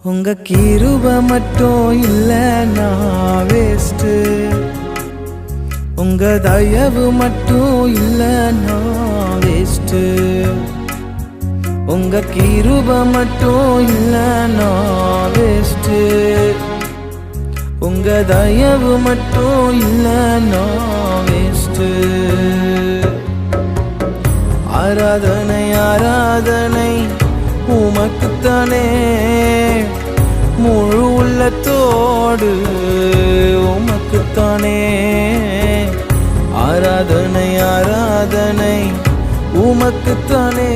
உங்க கிருபை மட்டும் இல்லைன்னா வேஸ்ட்டு, உங்க தயவு மட்டும் இல்லைன்னா வேஸ்ட்டு, உங்க கிருபை மட்டும் இல்லைன்னா வேஸ்ட்டு, உங்க தயவு மட்டும் இல்லைன்னா வேஸ்ட்டு. ஆராதனை ஆராதனை உமக்குத்தானே, முழு உள்ளத்தோடு உமக்குத்தானே. ஆராதனை ஆராதனை உமக்குத்தானே.